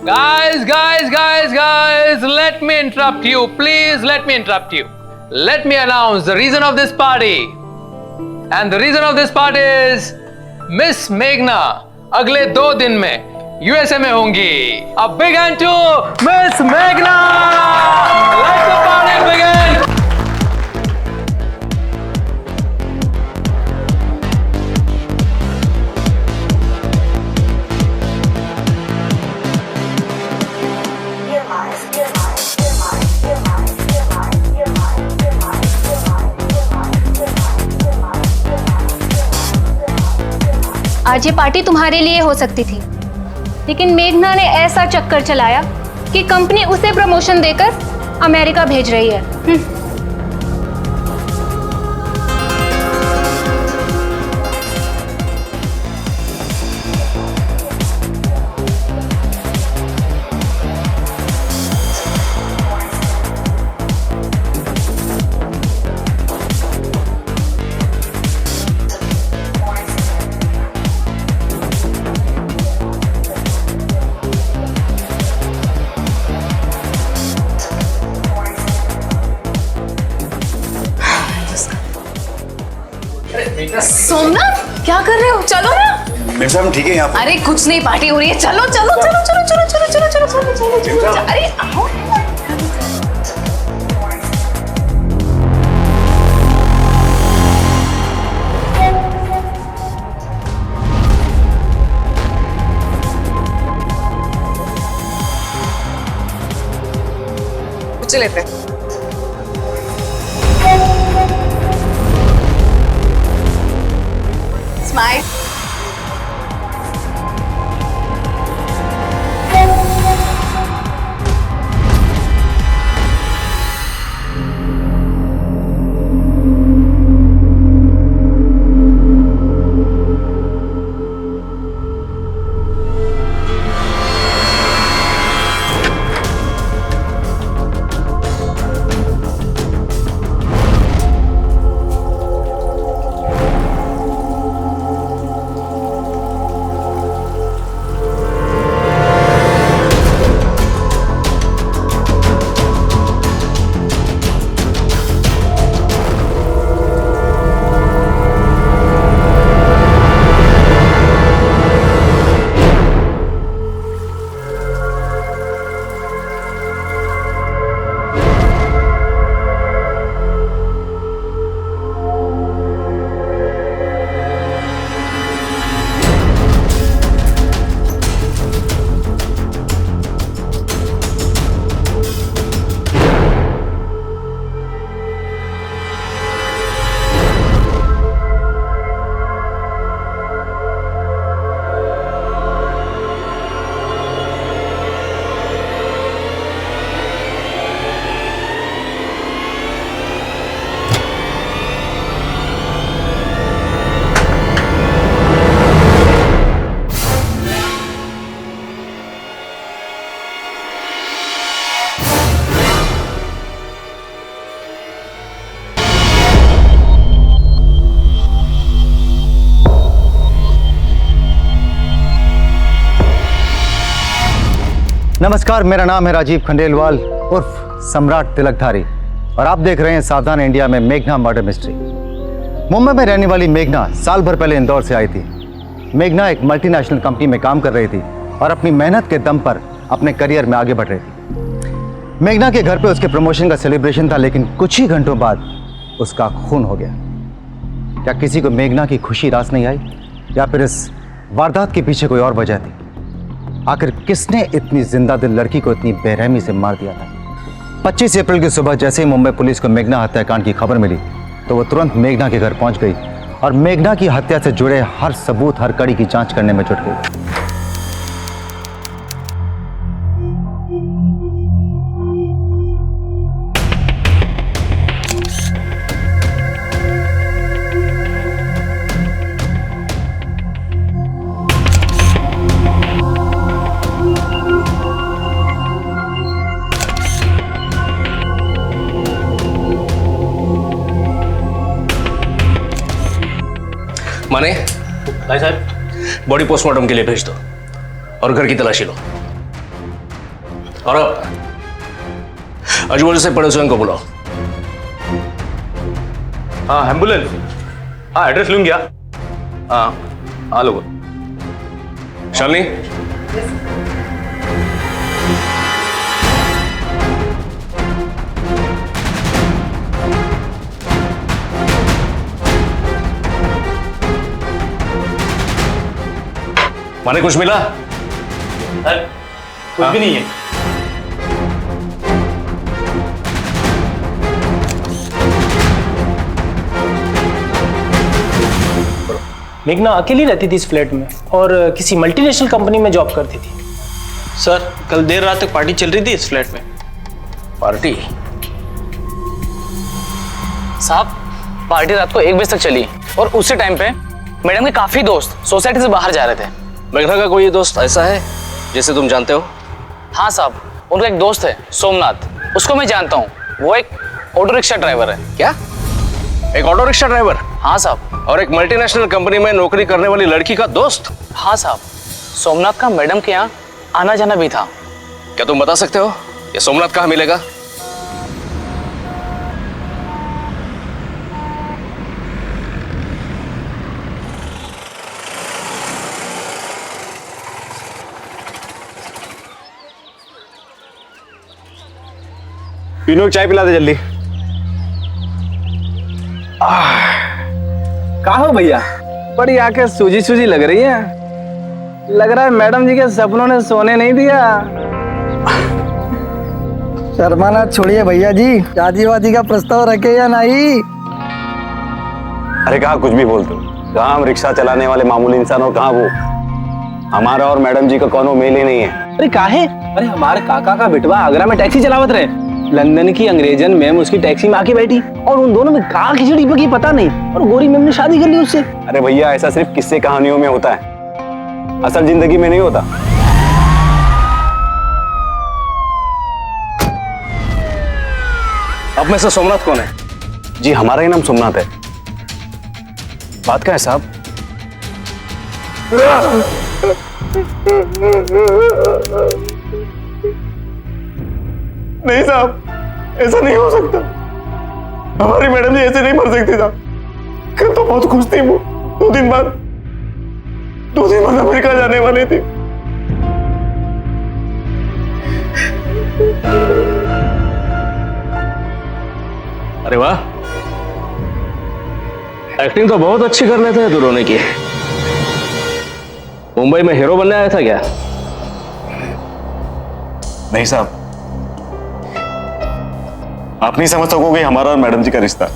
Guys, let me interrupt you. Please let me interrupt you. Let me announce the reason of this party. And the reason of this party is Miss Meghna अगले 2 दिन में USA में होंगी. A big hand to Miss Meghna. Let the party begin. आज ये party तुम्हारे लिए हो सकती थी, लेकिन मेघना ने ऐसा चक्कर चलाया कि कंपनी उसे प्रमोशन देकर अमेरिका भेज रही है। सोमनाथ, क्या कर रहे हो? चलो ना। मेरे साहब ठीक है यहाँ पर। अरे कुछ नहीं, पार्टी हो रही है। चलो चलो चलो चलो चलो चलो चलो चलो चलो चलो चलो। अरे आओ। कुछ लेते हैं। Smile. नमस्कार, मेरा नाम है राजीव खंडेलवाल उर्फ सम्राट तिलकधारी और आप देख रहे हैं सावधान इंडिया में मेघना मर्डर मिस्ट्री। मुंबई में रहने वाली मेघना साल भर पहले इंदौर से आई थी। मेघना एक मल्टीनेशनल कंपनी में काम कर रही थी और अपनी मेहनत के दम पर अपने करियर में आगे बढ़ रही थी। मेघना के घर पे उसके प्रमोशन का सेलिब्रेशन था, लेकिन कुछ ही घंटों बाद उसका खून हो गया। क्या किसी को मेघना की खुशी रास नहीं आई या फिर इस वारदात के पीछे कोई और वजह थी? आखिर किसने इतनी जिंदा दिल लड़की को इतनी बेरहमी से मार दिया था? 25 अप्रैल की सुबह जैसे ही मुंबई पुलिस को मेघना हत्याकांड की खबर मिली तो वो तुरंत मेघना के घर पहुंच गई और मेघना की हत्या से जुड़े हर सबूत, हर कड़ी की जांच करने में जुट गई। माने भाई साहब, बॉडी पोस्टमार्टम के लिए भेज दो और घर की तलाशी लो। सौरभ, अजमल से पड़ोसियों को बुलाओ। हाँ एम्बुलेंस, हाँ एड्रेस लूंगी क्या? हाँ लोगों। शालिनी, माने कुछ मिला? कुछ भी नहीं है। मेघना अकेली रहती थी इस फ्लैट में और किसी मल्टीनेशनल कंपनी में जॉब करती थी। सर कल देर रात तक पार्टी चल रही थी इस फ्लैट में। पार्टी? साहब पार्टी रात को 1 बजे तक चली और उसी टाइम पे मैडम के काफी दोस्त सोसाइटी से बाहर जा रहे थे। मेघना का कोई दोस्त ऐसा है जिसे तुम जानते हो? हाँ साहब, उनका एक दोस्त है सोमनाथ, उसको मैं जानता हूँ। वो एक ऑटो रिक्शा ड्राइवर है। क्या? एक ऑटो रिक्शा ड्राइवर? हाँ साहब। और एक मल्टीनेशनल कंपनी में नौकरी करने वाली लड़की का दोस्त? हाँ साहब, सोमनाथ का मैडम के यहाँ आना जाना भी था। क्या तुम बता सकते हो ये सोमनाथ कहाँ मिलेगा? तीनों चाय पिला दे जल्दी। कहाँ हो भैया? बड़ी आंखें सूजी सूजी लग रही है। लग रहा है मैडम जी के सपनों ने सोने नहीं दिया। शर्माना छोड़िए भैया जी, शादी वादी का प्रस्ताव रखे या नहीं? अरे कहा कुछ भी बोलते हो? कहाँ हम रिक्शा चलाने वाले मामूली इंसान और कहाँ वो? हमारा और मैडम जी का कोनो मेल ही नहीं है। अरे काहे? अरे हमारे काका का बिटवा आगरा में टैक्सी चलावत रहे। लंदन की अंग्रेजन मैम उसकी टैक्सी में आके बैठी और उन दोनों में कहा खिचड़ी पकी पता नहीं, और गोरी मैम ने शादी कर ली उससे। अरे भैया ऐसा सिर्फ किस्से कहानियों में होता है, असल जिंदगी में नहीं होता। अब में से सोमनाथ कौन है? जी हमारा ही नाम सोमनाथ है। बात क्या है साहब? नहीं साहब, ऐसा नहीं हो सकता। हमारी मैडम जी ऐसे नहीं मर सकती साहब। कल तो बहुत खुश थी वो। 2 दिन बाद अमेरिका जाने वाली थी। अरे वाह, एक्टिंग तो बहुत अच्छी कर लेते हैं दोनों ने की। मुंबई में हीरो बनने आया था क्या? नहीं साहब, आप नहीं समझ सकोगे हमारा और मैडम जी का रिश्ता।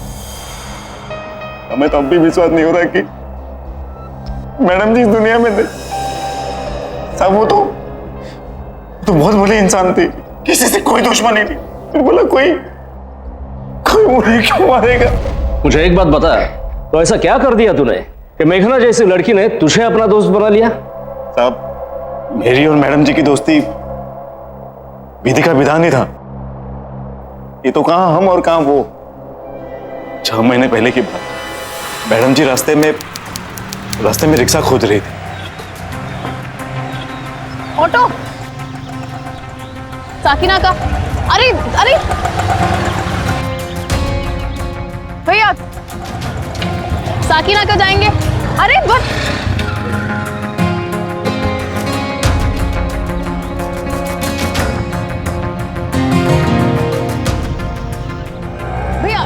हमें तो अब भी विश्वास नहीं हो रहा कि मैडम जी इस दुनिया में थे। साहब वो तो बहुत बड़ी इंसान थी, किसी से कोई दुश्मनी नहीं। फिर बोला कोई मुझे क्यों मारेगा? मुझे एक बात बता, तो ऐसा क्या कर दिया तूने कि मेघना जैसी लड़की ने तुझे अपना दोस्त बना लिया? साहब मेरी और मैडम जी की दोस्ती विधि का विधान ही था। ये तो कहां हम और कहां वो। 6 महीने पहले की बात, मैडम जी रास्ते में रिक्शा खोज रही थी। ऑटो साकिना का। अरे अरे भैया, साकिना का जाएंगे। अरे बस भैया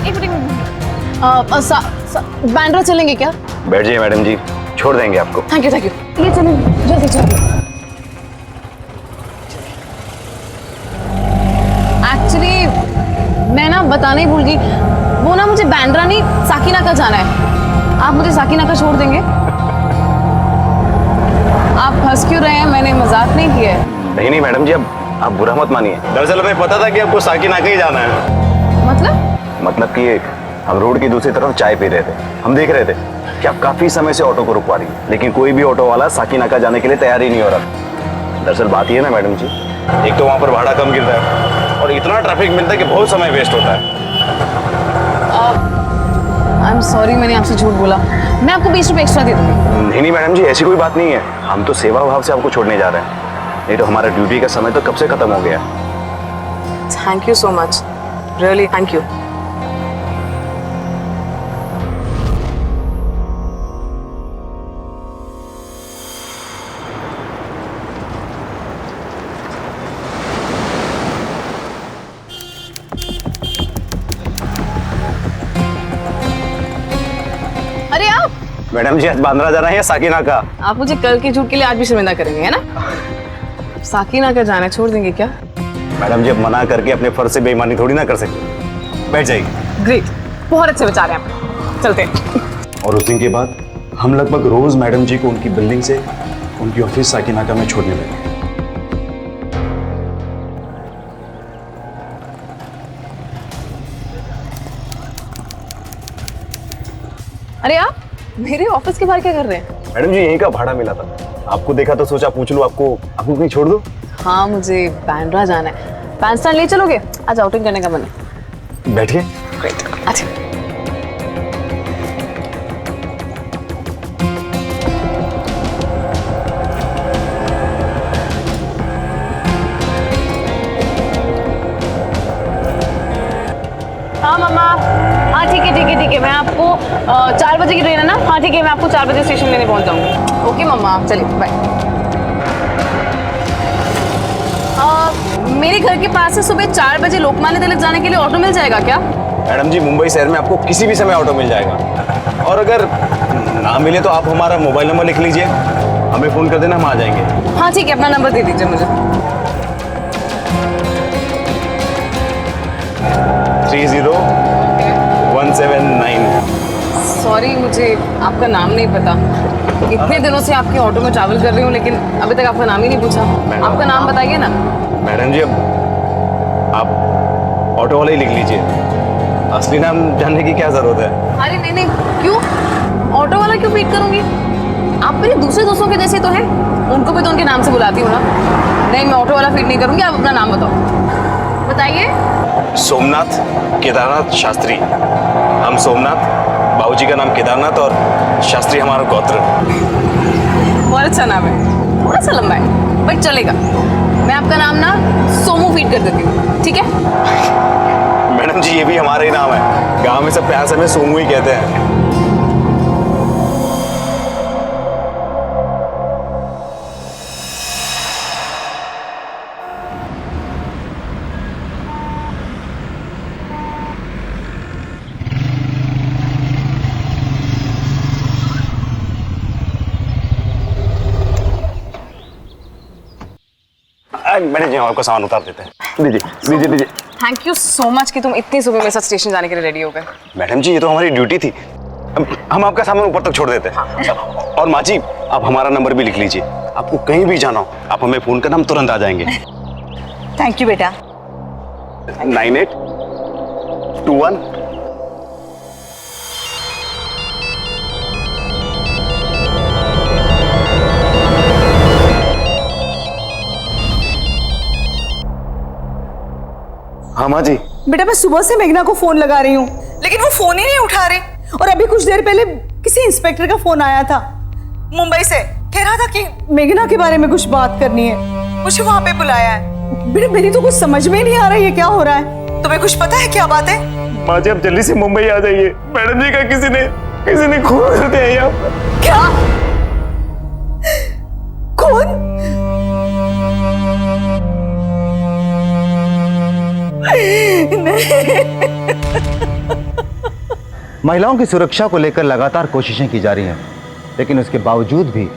एक मिनट, बांद्रा चलेंगे क्या? बैठ जाइए मैडम जी, छोड़ देंगे आपको। थैंक यू ये चलेंगे, जल्दी चलिए। एक्चुअली मैं ना बताना ही भूल गई, वो ना मुझे बांद्रा नहीं साकिना का जाना है। आप मुझे साकिना का छोड़ देंगे? आप हंस क्यों रहे हैं? मैंने मजाक नहीं किया है। नहीं मैडम जी, अब आप बुरा मत मानिए। दरअसल हमें पता था कि आपको साकिना का ही जाना है। मतलब कि हम रोड की दूसरी तरफ चाय पी रहे थे। हम देख रहे थे कि आप काफी समय से ऑटो को रुकवा रही है, लेकिन कोई भी ऑटो वाला साकिना का जाने के लिए तैयार ही नहीं हो रहा। दरअसल बात ये है ना मैडम जी, एक तो वहां पर भाड़ा कम गिरता है और इतना ट्रैफिक मिलता है कि बहुत समय वेस्ट होता है। आई एम सॉरी, मैंने आपसे झूठ बोला। मैं आपको 20 रुपए एक्स्ट्रा दे दूंगी। नहीं मैडम जी, ऐसी कोई बात नहीं है। हम तो सेवा भाव से आपको छोड़ने जा रहे हैं। नहीं तो हमारा ड्यूटी का समय तो कब से खत्म हो गया। Thank you so much, really thank you. अरे आप मैडम जी आज बांद्रा जाना है या साकिना का? आप मुझे कल के झूठ के लिए आज भी शर्मिंदा करेंगे, है ना? साकिना का जाना है, छोड़ देंगे क्या? मैडम जी अब मना करके अपने फर्ज से बेईमानी थोड़ी ना कर सकते। बैठ जाइए। ग्रेट, बहुत अच्छे विचार हैं आप, चलते हैं। और उस दिन के बाद हम लगभग रोज मैडम जी को उनकी बिल्डिंग से उनकी ऑफिस साकिनाका में छोड़ने लगे। अरे आप मेरे ऑफिस के बाहर क्या कर रहे हैं? मैडम जी यहीं का भाड़ा मिला था, आपको देखा तो सोचा पूछ लूं आपको कहीं छोड़ दो। हाँ मुझे बांद्रा जाना है, पैंट स्टैंड ले चलोगे? आज आउटिंग करने का मन है। बैठिए। ग्रेट, अच्छा। हाँ मम्मा, हाँ ठीक है ठीक है ठीक है, मैं आपको 4 बजे की ट्रेन है ना? हाँ ठीक है, मैं आपको 4 बजे स्टेशन लेने पहुंच जाऊंगी। ओके मम्मा, आप चलिए, बाय। मेरे घर के पास से सुबह 4 बजे लोकमान्य तिलक जाने के लिए ऑटो मिल जाएगा क्या? मैडम जी मुंबई शहर में आपको किसी भी समय ऑटो मिल जाएगा, और अगर ना मिले तो आप हमारा मोबाइल नंबर लिख लीजिए, हमें फोन कर देना, हम आ जाएंगे। हाँ ठीक है, अपना नंबर दे दीजिए मुझे। 30179। सॉरी, मुझे आपका नाम नहीं पता। इतने दिनों से आपके ऑटो में ट्रैवल कर रही हूँ, लेकिन अभी तक आपका नाम ही नहीं पूछा। आपका नाम बताइए ना। मैडम जी अब आप ऑटो वाला ही लिख लीजिए, असली नाम जानने की क्या जरूरत है? अरे नहीं नहीं, क्यों ऑटो वाला क्यों फीड करूंगी? आप मेरे दूसरे दोस्तों के जैसे तो हैं, उनको भी तो उनके नाम से बुलाती हूँ ना। नहीं, मैं ऑटो वाला फीड नहीं करूंगी, आप अपना नाम बताओ। बताइए। सोमनाथ केदारनाथ शास्त्री। हम सोमनाथ, बाबूजी का नाम केदारनाथ और शास्त्री हमारा गोत्र। बहुत अच्छा नाम है, थोड़ा सा लंबा है बट चलेगा। मैं आपका नाम ना सोमू फीड कर देती हूँ, ठीक है? मैडम जी ये भी हमारा ही नाम है, गांव में सब प्यार से हमें सोमू ही कहते हैं। मैडम जी आपका सामान उतार देते हैं। दीजिए दीजिए दीजिए। थैंक यू सो मच कि तुम इतनी सुबह मेरे साथ स्टेशन जाने के लिए रेडी हो गए। मैडम जी ये तो हमारी ड्यूटी थी, हम आपका सामान ऊपर तक छोड़ देते हैं। और माँ जी आप हमारा नंबर भी लिख लीजिए, आपको कहीं भी जाना हो आप हमें फोन करना, हम तुरंत आ जाएंगे। थैंक यू बेटा। 9821। हाँ माँ जी। बेटा मैं सुबह से मेघना को फोन लगा रही हूँ, लेकिन वो फोन ही नहीं उठा रही। और अभी कुछ देर पहले किसी इंस्पेक्टर का फोन आया था मुंबई से, कह रहा था कि मेघना के बारे में कुछ बात करनी है, मुझे वहां पे बुलाया है। बेटा मेरी तो कुछ समझ में नहीं आ रहा है, क्या हो रहा है? तुम्हें कुछ पता है क्या बात है? माँ जी आप जल्दी से मुंबई आ जाइए, मैडम जी का किसी ने खून कर दिया यहाँ पर। क्या खून? महिलाओं की सुरक्षा को लेकर लगातार कोशिशें की जा रही हैं, लेकिन उसके बावजूद भी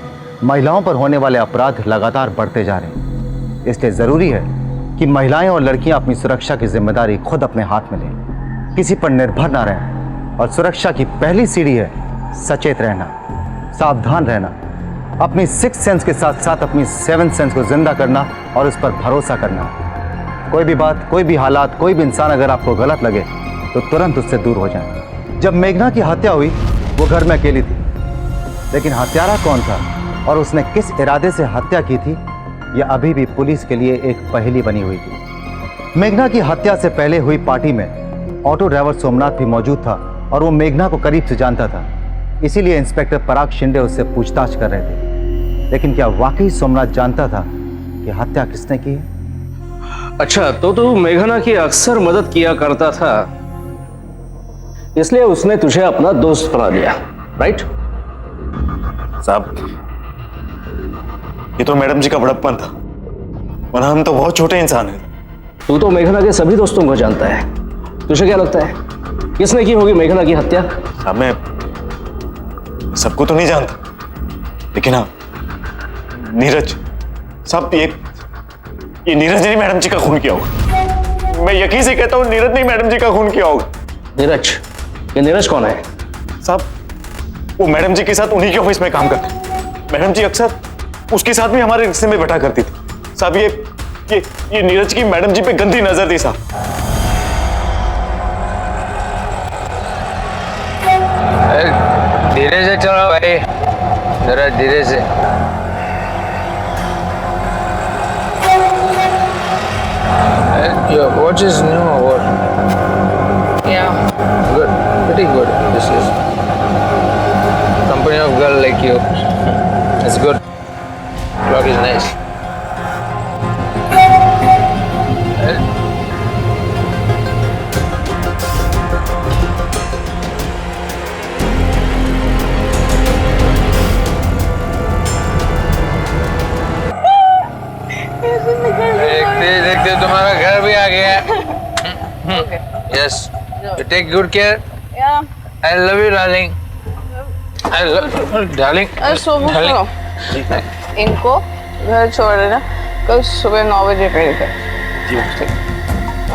महिलाओं पर होने वाले अपराध लगातार बढ़ते जा रहे हैं। इसलिए जरूरी है कि महिलाएं और लड़कियां अपनी सुरक्षा की जिम्मेदारी खुद अपने हाथ में लें, किसी पर निर्भर ना रहें। और सुरक्षा की पहली सीढ़ी है सचेत रहना, सावधान रहना, अपनी 6th सेंस के साथ साथ अपनी 7th सेंस को जिंदा करना और उस पर भरोसा करना। कोई भी बात, कोई भी हालात, कोई भी इंसान अगर आपको गलत लगे तो तुरंत उससे दूर हो जाएं। जब मेघना की हत्या हुई वो घर में अकेली थी, लेकिन हत्यारा कौन था और उसने किस इरादे से हत्या की थी यह अभी भी पुलिस के लिए एक पहेली बनी हुई थी। मेघना की हत्या से पहले हुई पार्टी में ऑटो ड्राइवर सोमनाथ भी मौजूद था और वो मेघना को करीब से जानता था, इसीलिए इंस्पेक्टर पराग शिंदे उससे पूछताछ कर रहे थे। लेकिन क्या वाकई सोमनाथ जानता था कि हत्या किसने की है? अच्छा, तो तू मेघना की अक्सर मदद किया करता था, इसलिए उसने तुझे अपना दोस्त बना लिया, राइट? साहब, ये तो मैडम जी का बड़प्पन था, वरना हम तो बहुत छोटे इंसान हैं। तू तो मेघना के सभी दोस्तों को जानता है, तुझे क्या लगता है किसने की होगी मेघना की हत्या? साहब, मैं सबको तो नहीं जानता, लेकिन हाँ, नीरज साहब, ये नीरज ने मैडम जी का खून किया होगा। मैं यकीन से कहता हूँ नीरज ने मैडम जी का खून किया होगा। नीरज? ये नीरज कौन है? साहब, वो मैडम जी के साथ उन्हीं के ऑफिस में काम करते हैं। मैडम जी अक्सर उसके साथ भी हमारे रिक्शे में बैठा करती थी। साहब, ये नीरज की मैडम जी पे गंदी नजर थी साहब। धीरे से चलो भाई, जरा धीरे से। Your watch is new or what? Yeah. Good. Pretty good. This is company of girl like you. It's good. Clock is nice. देखते तुम्हारा घर भी आ गया। Yes, you take good care. I love you darling. I love darling. इनको घर छोड़ देना, कल सुबह 9 बजे पे निकल।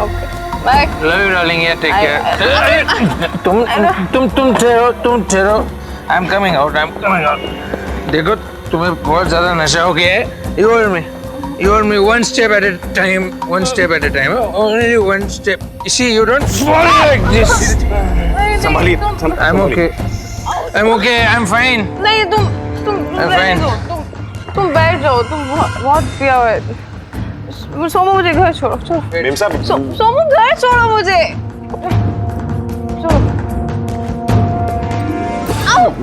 Okay, bye. Love you darling, या टेक केयर। तुम ठहरो। I am coming out. देखो, तुम्हें बहुत ज्यादा नशा हो गया है। You hold me one step at a time, only one step. You see, you don't fall like this. संभालिए। I'm okay, I'm fine. नहीं, तुम I'm fine. तुम बैठ जाओ, तुम बहुत पिया हुआ है। सोमू, मुझे घर छोड़ो, चलो। मेम साहब, सोमू, घर छोड़ो मुझे।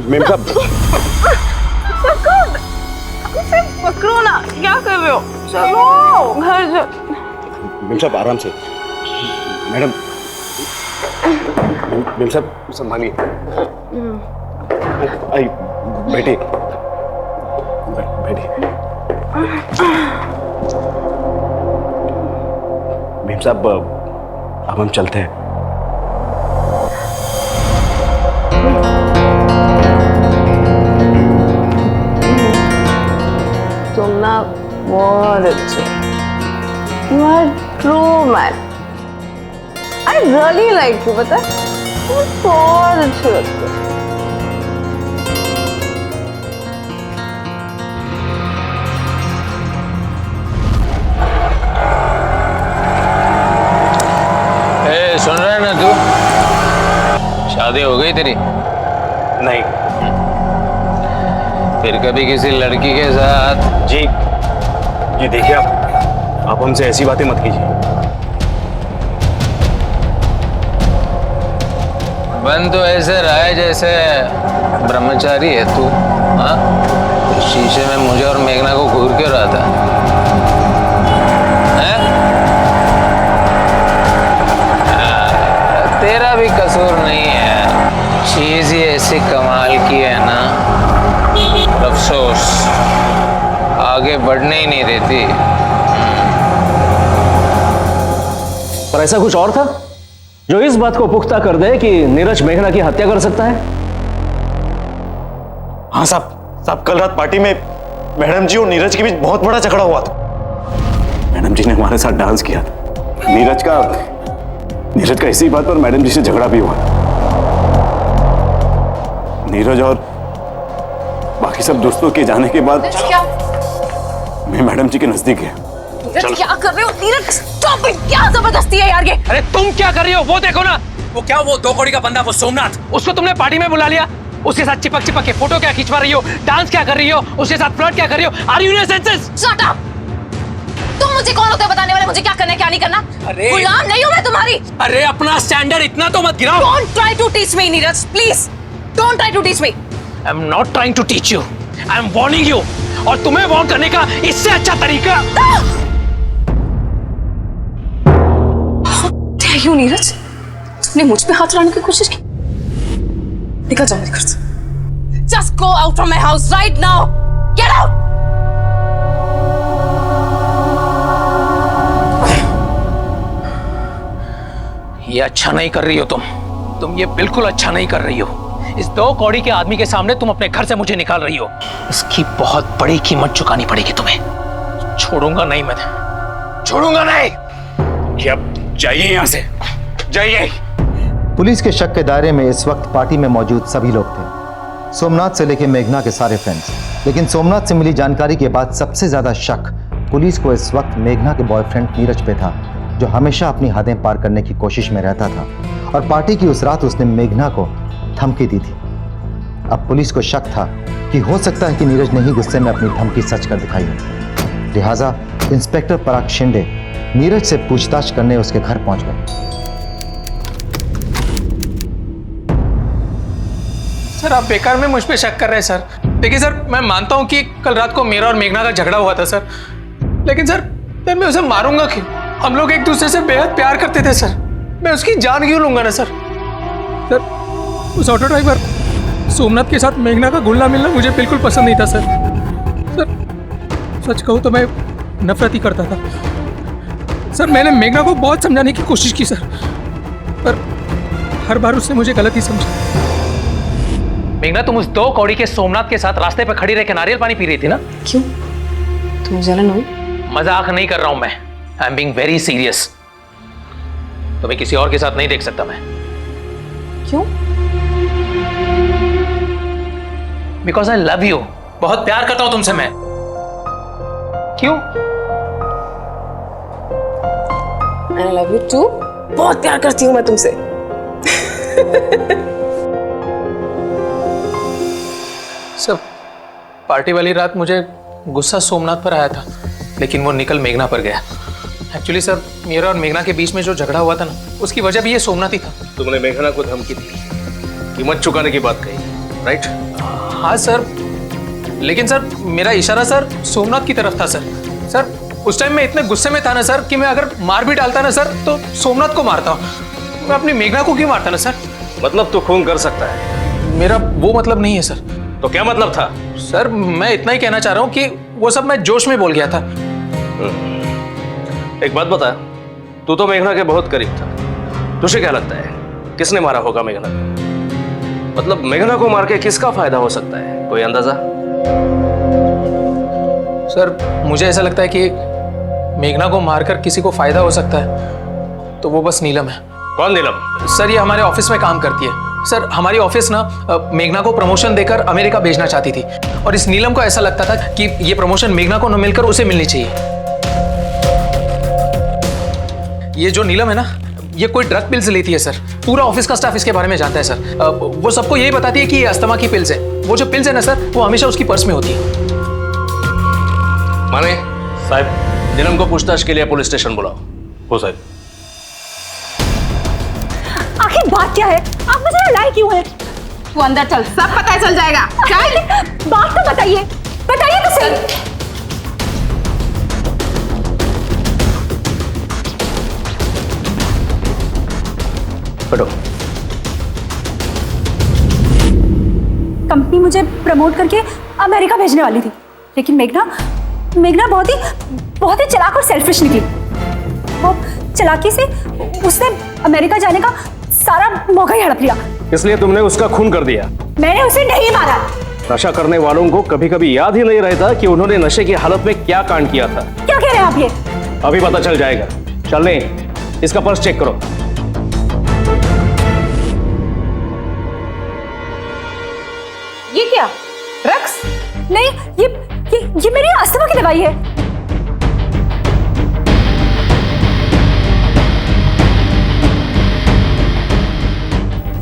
मेम साहब, पकड़ो ना, क्या कर रहे हो? चलो घर जा। मेम साहब, आराम से। मैडम, मेम साहब संभालिए। आई बैठिए, बैठिए। मेम साहब, अब हम चलते हैं। तुम ना बहुत अच्छे, you are true man. I really like you, पता है? तुम बहुत अच्छे लगते हो। सुन रहा है ना तू? शादी हो गई तेरी? नहीं। फिर कभी किसी लड़की के साथ? जी देखिए, आप हमसे ऐसी बातें मत कीजिए। बन तो ऐसे रहा है जैसे ब्रह्मचारी है तू। हाँ, शीशे में मुझे और मेघना को घूर क्यों रहा था? तेरा भी कसूर नहीं है, चीज ही ऐसी कमाल की है ना, अफसोस आगे बढ़ने ही नहीं देती। पर ऐसा कुछ और था जो इस बात को पुख्ता कर दे कि नीरज मेघना की हत्या कर सकता है? हाँ साहब, कल रात पार्टी में मैडम जी और नीरज के बीच बहुत बड़ा झगड़ा हुआ था। मैडम जी ने हमारे साथ डांस किया था। नीरज का इसी बात पर मैडम जी से झगड़ा भी हुआ। नीरज और बाकी सब दोस्तों के जाने के बाद मैं मैडम जी के नजदीक गया। क्या कर रहे हो नीरज? Stop it! क्या जबरदस्ती है यार ये? अरे तुम क्या कर रही हो? वो देखो ना, वो 2 कौड़ी का बंदा, वो सोमनाथ, उसको तुमने पार्टी में बुला लिया। उसके साथ चिपक के फोटो क्या खिंचवा रही हो, डांस क्या कर रही हो, उसके साथ फ्लर्ट क्या कर रही हो? Are you in your senses? Shut up! तुम मुझे कौन होते हो बताने वाले मुझे क्या करना है क्या नहीं करना? अरे गुलाम नहीं हूं मैं तुम्हारी। अरे अपना स्टैंडर्ड इतना तो मत गिराओ। Don't try to teach me, Neeraj, please. Don't try to teach me. I'm not trying to teach you. I'm warning you. और तुम्हें वार्न करने का इससे अच्छा तरीका। क्यों नीरज, तुमने मुझ पे हाथ लाने की कोशिश की? निकल जाओ मेरे घर से। Just go out from my house right now. Get out. ये अच्छा नहीं कर रही हो तुम ये बिल्कुल अच्छा नहीं कर रही हो। इस 2 कौड़ी के आदमी के सामने तुम अपने घर से मुझे निकाल रही हो। इसकी बहुत बड़ी कीमत चुकानी पड़ेगी तुम्हें। छोड़ूंगा नहीं, मैं छोड़ूंगा नहीं। अब जाइए यहां से, जाइए। पुलिस के शक के दायरे में इस वक्त पार्टी में मौजूद सभी लोग थे, सोमनाथ से लेकर मेघना के सारे फ्रेंड्स। लेकिन सोमनाथ से मिली जानकारी के बाद सबसे ज्यादा शक पुलिस को इस वक्त मेघना के बॉयफ्रेंड नीरज पे था, जो हमेशा अपनी हदें पार करने की कोशिश में रहता था। और पार्टी की उस रात उसने मेघना को धमकी दी थी। अब पुलिस को शक था कि हो सकता है कि नीरज ने ही गुस्से में अपनी धमकी सच कर दिखाई हो। लिहाजा इंस्पेक्टर पराग शिंदे नीरज से पूछताछ करने उसके घर पहुंच गए। सर, आप बेकार में मुझ पे शक कर रहे हैं सर। देखिए सर, मैं मानता हूं कि कल रात को मेरा और मेघना का झगड़ा हुआ था सर, लेकिन सर मैं उसे मारूंगा क्यों? हम लोग एक दूसरे से बेहद प्यार करते थे सर। मैं उसकी जान क्यों लूंगा ना सर? सर, उस ऑटो ड्राइवर सोमनाथ के साथ मेघना का घुलना मिलना मुझे बिल्कुल पसंद नहीं था सर। सर, सच कहूं तो मैं नफरत ही करता था सर। मैंने मेघना को बहुत समझाने की कोशिश की सर, पर हर बार उसने मुझे गलत ही समझा। मेघना, तुम उस 2 कौड़ी के सोमनाथ के साथ रास्ते पर खड़ी रह के नारियल पानी पी रही थी ना? क्यों, तुम्हें जलन हुई? मजाक नहीं कर रहा हूं मैं, I am being very serious. तुम्हें किसी और के साथ नहीं देख सकता मैं। क्यों? Because I love you. बहुत प्यार करता हूं तुमसे मैं। क्यों? I love you too. बहुत प्यार करती हूँ मैं तुमसे। सब पार्टी वाली रात मुझे गुस्सा सोमनाथ पर आया था, लेकिन वो निकल मेघना पर गया। एक्चुअली सर, मेरा और मेघना के बीच में जो झगड़ा हुआ था ना, उसकी वजह भी ये सोमनाथ ही था। तुमने मेघना को धमकी दी, कीमत चुकाने की बात कही, राइट? हाँ सर, लेकिन सर मेरा इशारा सर सोमनाथ की तरफ था सर। सर, उस टाइम मैं इतने गुस्से में था ना सर कि मैं अगर मार भी डालता ना सर तो सोमनाथ को मारता। मैं अपनी मेघना को क्यों मारता ना सर? मतलब तू खून कर सकता है? मेरा वो मतलब नहीं है सर। तो क्या मतलब था? सर, मैं इतना ही कहना चाह रहा हूँ कि वो सब मैं जोश में बोल गया था। एक बात बता, तू तो मेघना के बहुत करीब था, तुझे क्या लगता है किसने मारा होगा मेघना को? मतलब मेघना को मार के किसका फायदा हो सकता है, कोई अंदाजा? सर, मुझे ऐसा लगता है कि मेघना को मारकर किसी को फायदा हो सकता है तो वो बस नीलम है। कौन नीलम? सर, ये हमारे ऑफिस में काम करती है। सर, हमारी ऑफिस ना मेघना को प्रमोशन देकर अमेरिका भेजना चाहती थी, और इस नीलम को ऐसा लगता था कि ये प्रमोशन मेघना को न मिलकर उसे मिलनी चाहिए। ये जो नीलम है ना, ये कोई ड्रग पिल्स लेती है सर। पूरा ऑफिस का स्टाफ इसके बारे में जानता है सर। वो सबको यही बताती है कि ये अस्थमा की पिल्स है। वो जो पिल्स है ना सर, वो हमेशा उसकी पर्स में होती है। माने साहब, नीलम को पूछताछ के लिए पुलिस स्टेशन बुलाओ। हो साहब। आखिर बात क्या है? आप मुझे लाई क्यों है? तू अंदर चल, सब पता चल जाएगा। चल। बात तो बताइए, बताइए तो सही। बैठो। कंपनी मुझे प्रमोट करके अमेरिका भेजने वाली थी, लेकिन मेघना बहुत ही चालाक और सेल्फिश निकली। वो चालाकी से उसने अमेरिका जाने का सारा मौका ही हड़प लिया। इसलिए तुमने उसका खून कर दिया? मैंने उसे नहीं मारा। नशा करने वालों को कभी कभी याद ही नहीं रहता कि उन्होंने नशे की हालत में क्या कांड किया था। क्या कह रहे हैं आप ये? अभी पता चल जाएगा। चलने, इसका पर्स चेक करो। ये क्या? ड्रग्स? नहीं, ये मेरी अस्थमा की दवाई है।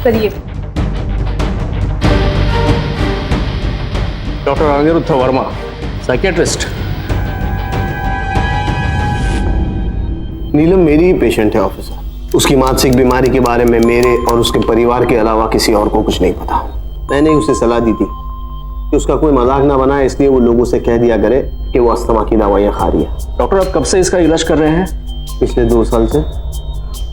सर, ये डॉक्टर अनिरुद्ध वर्मा, साइकियाट्रिस्ट। नीलम मेरी ही पेशेंट है ऑफिसर। उसकी मानसिक बीमारी के बारे में मेरे और उसके परिवार के अलावा किसी और को कुछ नहीं पता। मैंने उसे सलाह दी थी कि उसका कोई मजाक ना बनाए, इसलिए वो लोगों से कह दिया करे कि वो अस्थमा की दवाइयाँ खा रही है। डॉक्टर आप कब से इसका इलाज कर रहे हैं? पिछले 2 साल से।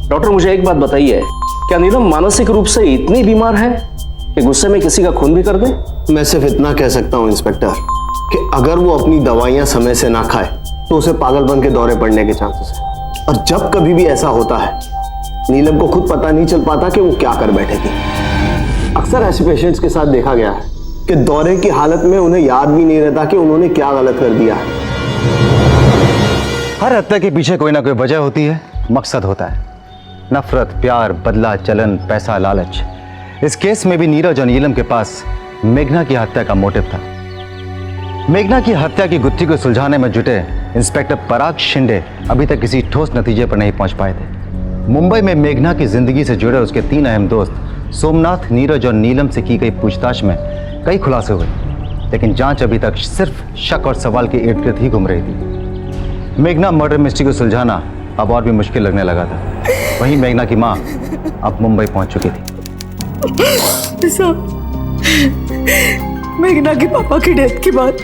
डॉक्टर मुझे एक बात बताइए, क्या नीलम मानसिक रूप से इतनी बीमार है कि गुस्से में किसी का खून भी कर दे? मैं सिर्फ इतना कह सकता हूँ इंस्पेक्टर कि अगर वो अपनी दवाइयाँ समय से ना खाए तो उसे पागलपन के दौरे पड़ने के चांसेस है। और जब कभी भी ऐसा होता है, नीलम को खुद पता नहीं चल पाता कि वो क्या कर बैठेगी। अक्सर ऐसे पेशेंट्स के साथ देखा गया है कि दौरे की हालत में उन्हें याद भी नहीं रहता कि उन्होंने क्या गलत कर दिया है। हर हत्या के पीछे कोई ना कोई वजह होती है, मकसद होता है। नफरत, प्यार, बदला, जलन, पैसा, लालच। इस केस में भी नीरज और नीलम के पास मेघना की हत्या का मोटिव था। मेघना की हत्या की गुत्थी को सुलझाने में जुटे इंस्पेक्टर पराग शिंदे अभी तक किसी ठोस नतीजे पर नहीं पहुंच पाए थे। मुंबई में मेघना की जिंदगी से जुड़े उसके 3 अहम दोस्त सोमनाथ, नीरज और नीलम से की गई पूछताछ में कई खुलासे हुए, लेकिन जांच अभी तक सिर्फ शक और सवाल के इर्द गिर्द ही घूम रही थी। मेघना मर्डर मिस्ट्री को सुलझाना अब और भी मुश्किल लगने लगा था। वहीं मेघना की मां अब मुंबई पहुंच चुकी थी। मेघना के पापा की डेथ के बाद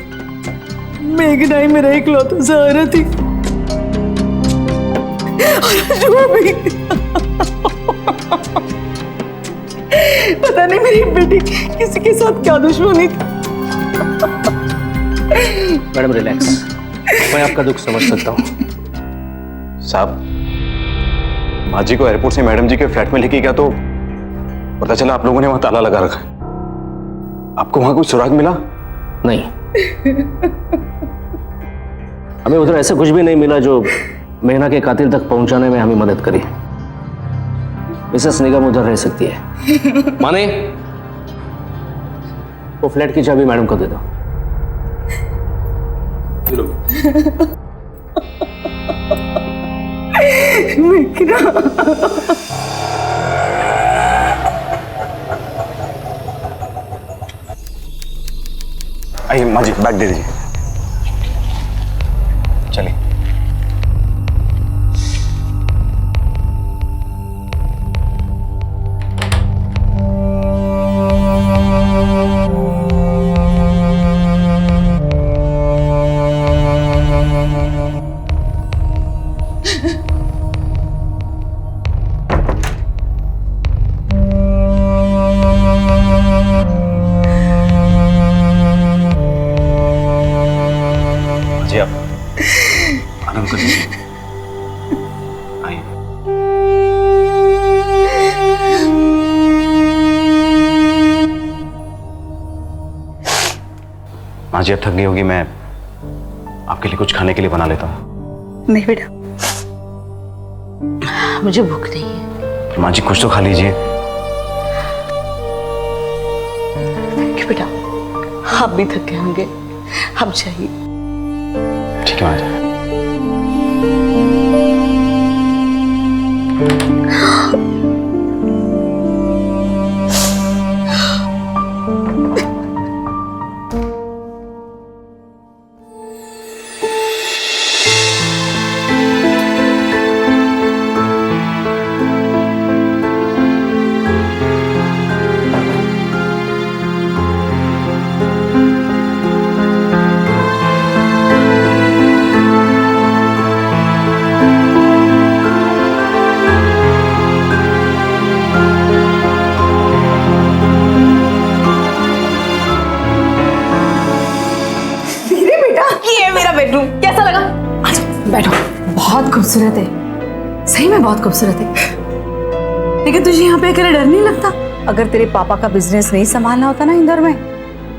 मेघना ही मेरा इकलौता सहारा थी। जो भी पता नहीं मेरी बेटी किसी के साथ क्या दुश्मनी थी। मैडम रिलैक्स, मैं आपका दुख समझ सकता हूँ। साहब, माँ जी को एयरपोर्ट से मैडम जी के फ्लैट में लेके गया तो पता चला आप लोगों ने वहां ताला लगा रखा है। आपको वहां कोई सुराग मिला? नहीं, हमें उधर ऐसा कुछ भी नहीं मिला जो मेघना के कातिल तक पहुंचाने में हमें मदद करे। मिसेस निगम उधर रह सकती है। माने वो फ्लैट की चाबी मैडम को दे दो। आइए माँ जी, बैग दे दीजिए। चलिए। जी आप आराम कर लीजिए। आइए। माँ जी, अब थक गई होगी, मैं आपके लिए कुछ खाने के लिए बना लेता हूँ। नहीं बेटा, मुझे भूख नहीं है। माँ जी कुछ तो खा लीजिए। कि बेटा, आप भी थके होंगे, आप जाइए। ठीक है माँ जी। कैसा लगा? अच्छा बैठो। बहुत खूबसूरत है, सही में बहुत खूबसूरत है। लेकिन तुझे यहाँ पे अकेले डर नहीं लगता? अगर तेरे पापा का बिजनेस नहीं संभालना होता ना इंदौर में,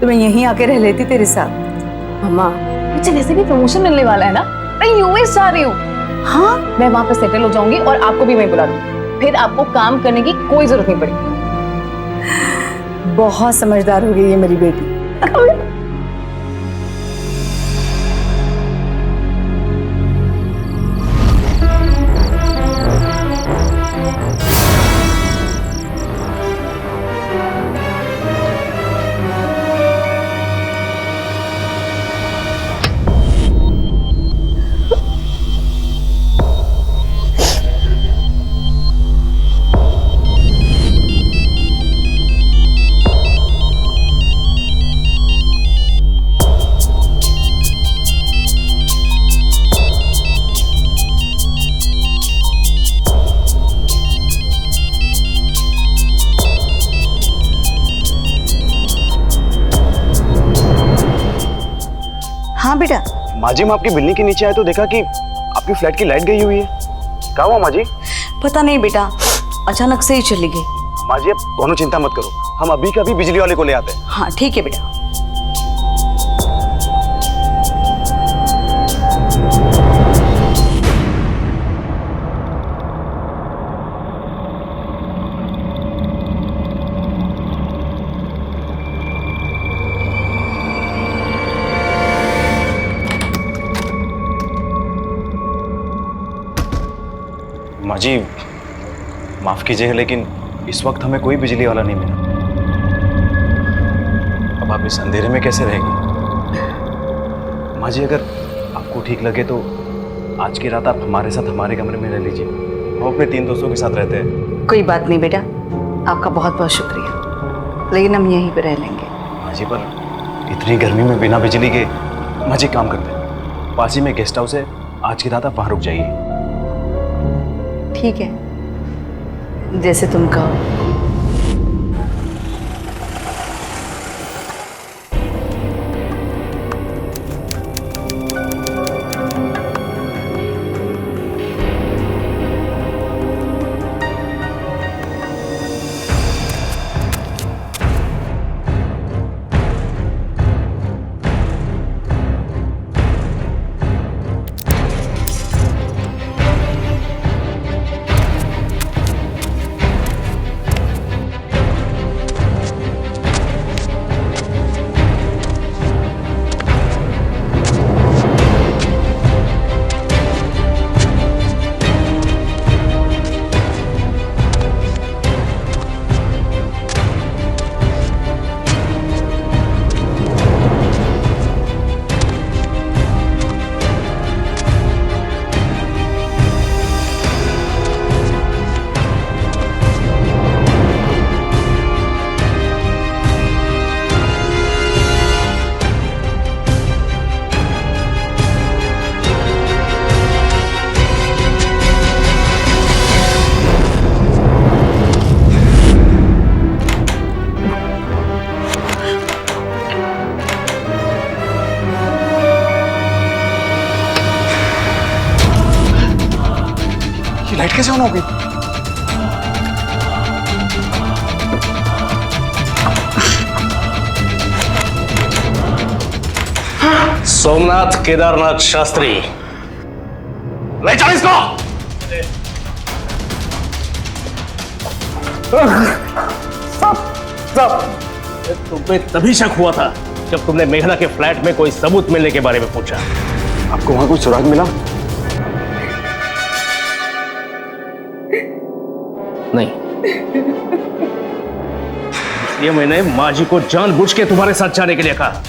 तो मैं यहीं आके रह लेती तेरे साथ। मम्मा, मुझे वैसे भी प्रमोशन मिलने वाला है ना, मैं यूएस जा रही हूँ। हाँ, मैं वहां पे सेटल हो जाऊंगी और आपको भी मैं बुला लूंगी। फिर आपको काम करने की कोई जरूरत नहीं पड़ेगी। बहुत समझदार हो गई है मेरी बेटी। हाँ बेटा। माँ जी, मैं आपकी बिल्डिंग के नीचे आया तो देखा कि आपकी फ्लैट की लाइट गई हुई है। क्या हुआ माँ जी? पता नहीं बेटा, अचानक से ही चली गई। माँ जी, आप दोनों चिंता मत करो, हम अभी का अभी बिजली वाले को ले आते हैं। हाँ ठीक है बेटा। माँ जी, माफ कीजिएगा लेकिन इस वक्त हमें कोई बिजली वाला नहीं मिला। अब आप इस अंधेरे में कैसे रहेंगी? माँ जी, अगर आपको ठीक लगे तो आज की रात आप हमारे साथ हमारे कमरे में रह लीजिए। हम अपने 3 दोस्तों के साथ रहते हैं। कोई बात नहीं बेटा, आपका बहुत बहुत शुक्रिया, लेकिन हम यहीं पे रह लेंगे। माँ जी, पर इतनी गर्मी में बिना बिजली के। माँ जी, काम करते हैं, पास ही में गेस्ट हाउस है, आज की रात आप वहाँ रुक जाइए। ठीक है, जैसे तुम कहो। लाइट कैसे ऑन हो गई? सोमनाथ केदारनाथ शास्त्री, ले चल इसको। तुम्हें तभी शक हुआ था जब तुमने मेघना के फ्लैट में कोई सबूत मिलने के बारे में पूछा। आपको वहां कोई सुराग मिला? नहीं, इसलिए मैंने माँ जी को जानबूझ के तुम्हारे साथ जाने के लिए कहा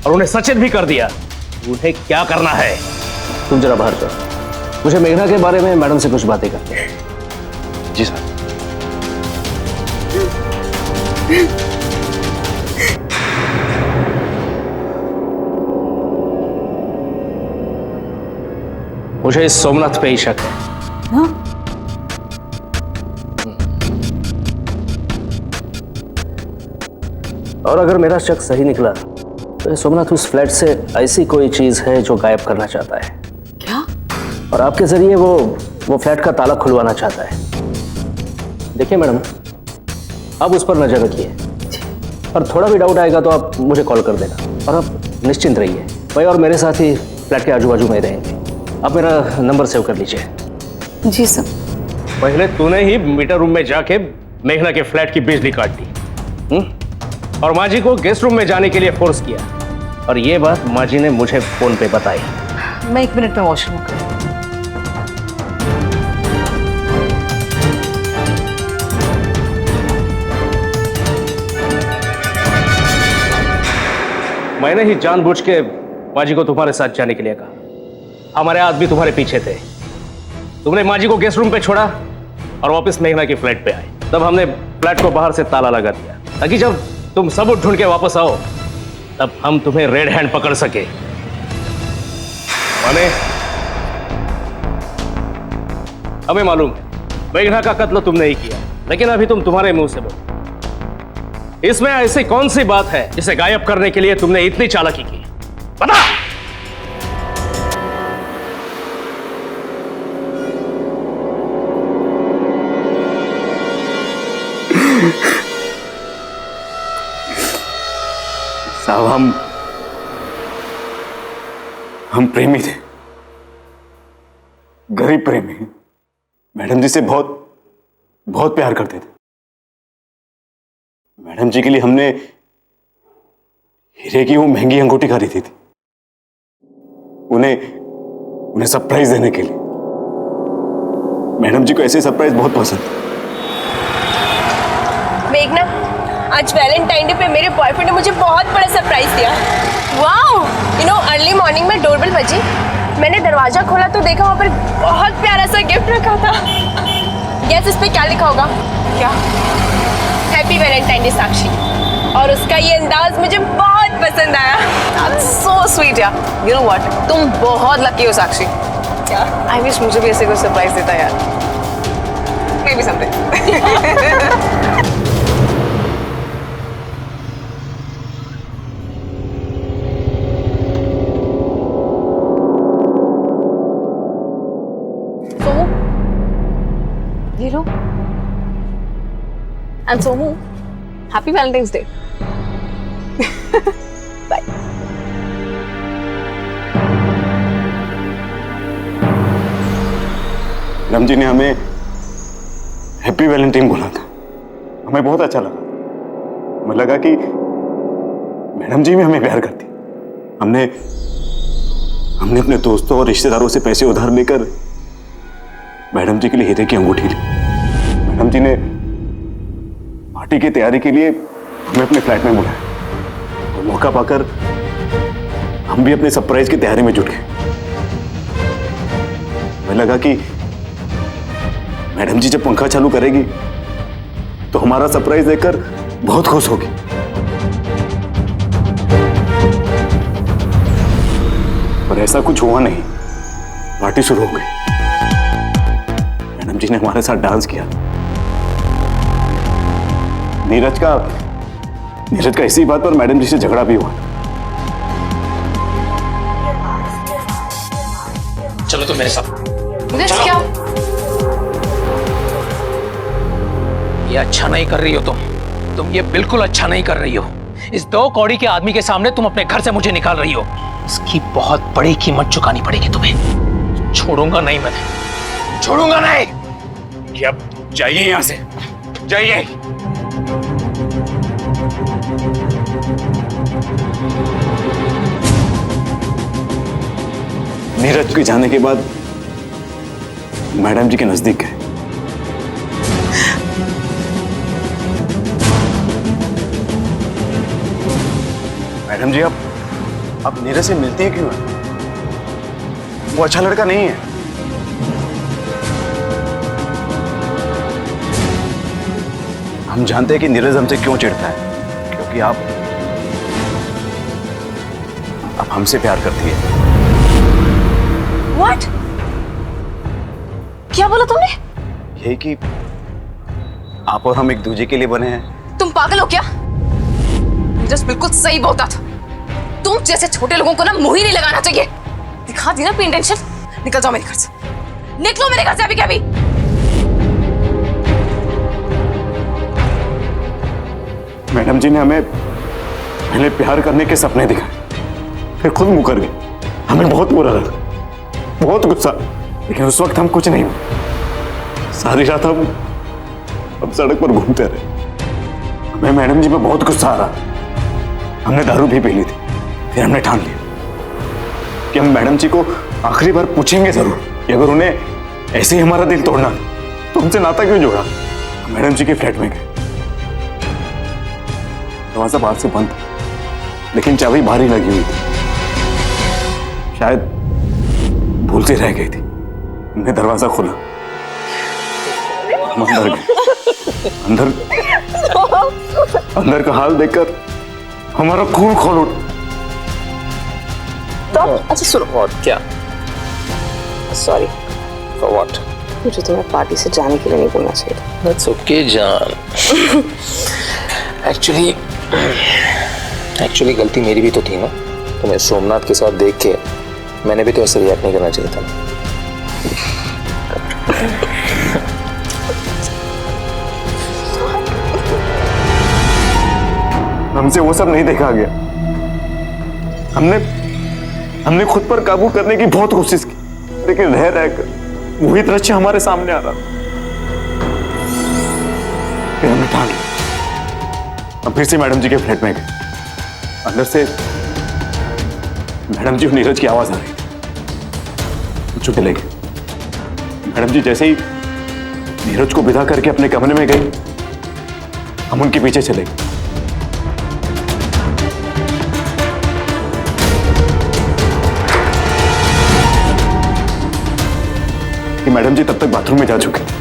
और उन्हें सचेत भी कर दिया। उन्हें क्या करना है? तुम जरा बाहर जाओ, मुझे मेघना के बारे में मैडम से कुछ बातें करनी है। जी सर। मुझे इस सोमनाथ पे ही शक है। हाँ? और अगर मेरा शक सही निकला तो सोमनाथ उस फ्लैट से ऐसी कोई चीज है जो गायब करना चाहता है। क्या? और आपके जरिए वो फ्लैट का ताला खुलवाना चाहता है। देखिए मैडम, आप उस पर नजर रखिए और थोड़ा भी डाउट आएगा तो आप मुझे कॉल कर देना। और आप निश्चिंत रहिए, भाई और मेरे साथ ही फ्लैट के आजू बाजू में रहेंगे। आप मेरा नंबर सेव कर लीजिए। जी सर। पहले तूने ही मीटर रूम में जाके मेघना के फ्लैट की बिजली काट दी और माँ जी को गेस्ट रूम में जाने के लिए फोर्स किया, और ये बात माँ जी ने मुझे फोन पे बताई। मैं 1 मिनट में वॉशरूम कर। मैंने ही जानबूझ के माँ जी को तुम्हारे साथ जाने के लिए कहा। हमारे आदमी तुम्हारे पीछे थे। तुमने माँ जी को गेस्ट रूम पे छोड़ा और वापस मेघना की फ्लैट पे आए। तब हमने फ्लैट को बाहर से ताला लगा दिया ताकि जब तुम सबूत ढूंढ के वापस आओ तब हम तुम्हें रेड हैंड पकड़ सके। माने हमें मालूम है मेघना का कत्ल तुमने ही किया, लेकिन अभी तुम्हारे मुंह से बोलो, इसमें ऐसी कौन सी बात है जिसे गायब करने के लिए तुमने इतनी चालाकी की? बता। साहब हम प्रेमी थे, गरीब प्रेमी। मैडम जी से बहुत बहुत प्यार करते थे। मैडम जी के लिए हमने हीरे की वो महंगी अंगूठी खरीदी थी, उन्हें सरप्राइज देने के लिए। मैडम जी को ऐसे सरप्राइज बहुत पसंद है। मेघना, आज वैलेंटाइन डे पे मेरे बॉयफ्रेंड ने मुझे बहुत बड़ा सरप्राइज दिया। वाओ! अर्ली मॉर्निंग में डोरबेल बजी, मैंने दरवाजा खोला तो देखा वहाँ पर बहुत प्यारा सा गिफ्ट रखा था। गैस इस पे क्या लिखा होगा? क्या? हैप्पी वैलेंटाइन डे साक्षी। और उसका ये अंदाज मुझे बहुत पसंद आया। सो स्वीट यार। यू नो व्हाट, तुम बहुत लकी हो साक्षी। क्या? आई विश मुझे भी ऐसे कोई सरप्राइज देता यार। Maybe someday. ये लो। And Somu, happy Valentine's Day. Bye. Madam ji ने हमें हैप्पी वैलेंटाइन बोला था, हमें बहुत अच्छा लगा। हमें लगा कि मैडम जी भी हमें प्यार करती। हमने अपने दोस्तों और रिश्तेदारों से पैसे उधार लेकर मैडम जी के लिए हीरे की अंगूठी ली। मैडम जी ने पार्टी की तैयारी के लिए हमें अपने फ्लैट में बुलाया और मौका पाकर हम भी अपने सरप्राइज की तैयारी में जुट गए। हमें लगा कि मैडम जी जब पंखा चालू करेगी तो हमारा सरप्राइज देखकर बहुत खुश होगी। पर ऐसा कुछ हुआ नहीं। पार्टी शुरू हो गई। मैडम जी ने हमारे साथ डांस किया। नीरज का इसी बात पर मैडम जी से झगड़ा भी हुआ। चलो तुम मेरे साथ। क्या? ये अच्छा नहीं कर रही हो तुम ये बिल्कुल अच्छा नहीं कर रही हो। इस 2 कौड़ी के आदमी के सामने तुम अपने घर से मुझे निकाल रही हो। इसकी बहुत बड़ी कीमत चुकानी पड़ेगी तुम्हें। छोड़ूंगा नहीं, मैं छोड़ूंगा नहीं। कि अब जाइए यहां से, जाइए। नीरज के जाने के बाद मैडम जी के नजदीक गए। मैडम जी आप नीरज से मिलती हैं क्यों? वो अच्छा लड़का नहीं है। हम जानते हैं कि नीरज हमसे क्यों चिढ़ता है, क्योंकि आप हमसे प्यार करती है। What? क्या बोला तुमने? यही कि आप और हम एक दूसरे के लिए बने हैं। तुम पागल हो क्या? नीरज बिल्कुल सही बोलता था। तुम जैसे छोटे लोगों को ना मुंह ही नहीं लगाना चाहिए। दिखा दी ना अपनी इंटेंशन। निकल जाओ मेरे घर से, निकलो मेरे घर से अभी के अभी। मैडम जी ने हमें पहले प्यार करने के सपने दिखाए, फिर खुद मुकर गए। हमें बहुत बुरा लगा, बहुत गुस्सा, लेकिन उस वक्त हम कुछ नहीं हुए। सारी रात हम सड़क पर घूमते रहे। हमें मैडम जी पे बहुत गुस्सा आ रहा। हमने दारू भी पी ली थी। फिर हमने ठान लिया कि हम मैडम जी को आखिरी बार पूछेंगे जरूर कि अगर उन्हें ऐसे ही हमारा दिल तोड़ना तो हमसे नाता क्यों जोड़ा। मैडम जी के फ्लैट में गए। दरवाजा बाहर से बंद, लेकिन चाबी बाहर ही लगी हुई थी। शायद भूल से रह गई थी। हमने दरवाजा खोला, हम अंदर गए। अंदर का हाल देखकर हमारा खून खोल उठ। तो अच्छा सुनो। और क्या? Sorry for what? मुझे तुम्हें पार्टी से जाने के लिए नहीं बोलना चाहिए था। दैट्स ओके जान। एक्चुअली गलती मेरी भी तो थी ना। तुम्हें सोमनाथ के साथ देख के मैंने भी तो ऐसे रिएक्ट नहीं करना चाहिए था। हमसे वो सब नहीं देखा गया। हमने खुद पर काबू करने की बहुत कोशिश की, लेकिन रह रहकर वही दृश्य हमारे सामने आ रहा था। फिर हमने ठान लिया, हम फिर से मैडम जी के फ्लैट में गए। अंदर से मैडम जी और नीरज की आवाज आ रही थी। चुप चले गए। मैडम जी जैसे ही नीरज को विदा करके अपने कमरे में गई, हम उनके पीछे चले गए। कि मैडम जी तब तक बाथरूम में जा चुके।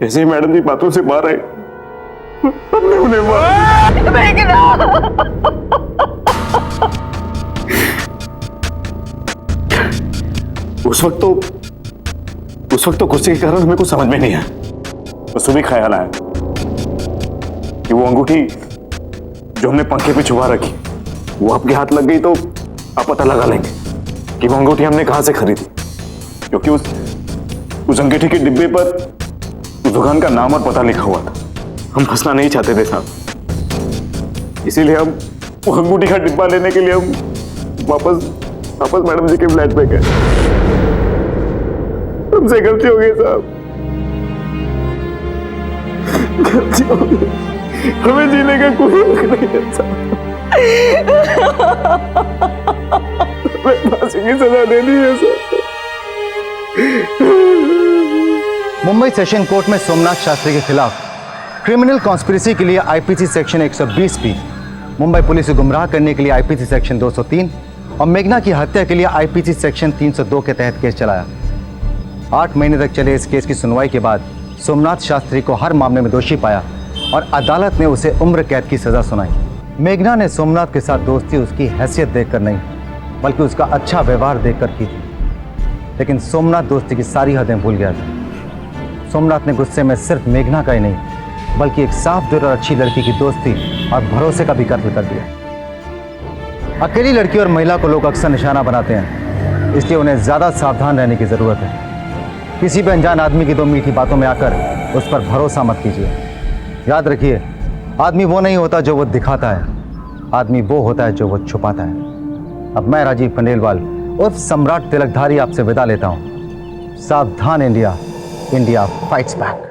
जैसे ही मैडम जी बातों से बाहर आए, हमने उन्हें मारा। उस वक्त तो गुस्से के कारण हमें कुछ समझ में नहीं आया। बस सुबह ख्याल आया कि वो अंगूठी जो हमने पंखे पे छुपा रखी, वो आपके हाथ लग गई तो आप पता लगा लेंगे कि वो अंगूठी हमने कहां से खरीदी, क्योंकि उस अंगूठी के डिब्बे पर उस दुकान का नाम और पता लिखा हुआ था। हम फंसना नहीं चाहते थे साहब, इसीलिए हम वो अंगूठी का डिब्बा लेने के लिए हम वापस मैडम जी के फ्लैट पे गए। हमसे गलती हो गई साहब, गलती हो गई। हमें जीने का कोई हक नहीं है साहब। हमें फांसी की सजा देनी है साहब। मुंबई सेशन कोर्ट में सोमनाथ शास्त्री के खिलाफ क्रिमिनल कॉन्स्पिरेसी के लिए IPC section 120B, Mumbai police को गुमराह करने के लिए आईपीसी सेक्शन 203 और मेघना की हत्या के लिए आईपीसी सेक्शन 302 के तहत केस चलाया। 8 महीने तक चले इस केस की सुनवाई के बाद सोमनाथ शास्त्री को हर मामले में दोषी पाया और अदालत ने उसे उम्र कैद की सजा सुनाई। मेघना ने सोमनाथ के साथ दोस्ती उसकी हैसियत देखकर नहीं, बल्कि उसका अच्छा व्यवहार देखकर की थी, लेकिन सोमनाथ दोस्ती की सारी हदें भूल गया था। सोमनाथ ने गुस्से में सिर्फ मेघना का ही नहीं, बल्कि एक साफ दिल और अच्छी लड़की की दोस्ती और भरोसे का भी कत्ल कर दिया। अकेली लड़की और महिला को लोग अक्सर निशाना बनाते हैं, इसलिए उन्हें ज़्यादा सावधान रहने की ज़रूरत है। किसी भी अनजान आदमी की 2 मीठी बातों में आकर उस पर भरोसा मत कीजिए। याद रखिए, आदमी वो नहीं होता जो वो दिखाता है, आदमी वो होता है जो वो छुपाता है। अब मैं राजीव खंडेलवाल उर्फ सम्राट तिलकधारी आपसे विदा लेता हूँ। सावधान इंडिया, इंडिया फाइट्स बैक।